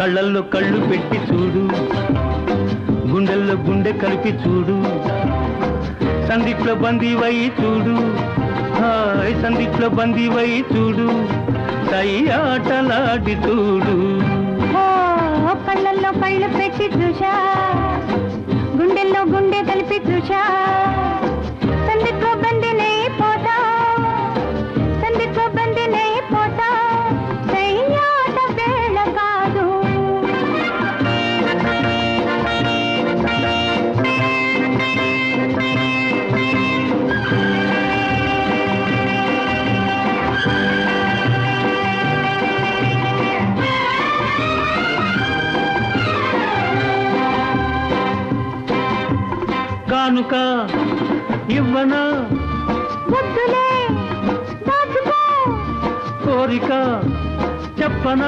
కళ్ళల్లో కళ్ళు పెట్టి చూడు, గుండెల్లో గుండె కలిపి చూడు, సందిట్లో బందీవై చూడు, హాయ్ సందిట్లో బందీవై చూడు, సయ్యాటలాడి చూడు. కళ్ళల్లో కళ్ళు పెట్టి చూశా, గుండెల్లో గుండె కలిపి చూశా, సందిట్లో బందీనై పోతా, సందిట్లో బందీనై పోతా, సయ్యాట వేళ కాదు. కానుక ఇవ్వనా, వద్దులే దాచుకో, కోరిక చెప్పనా.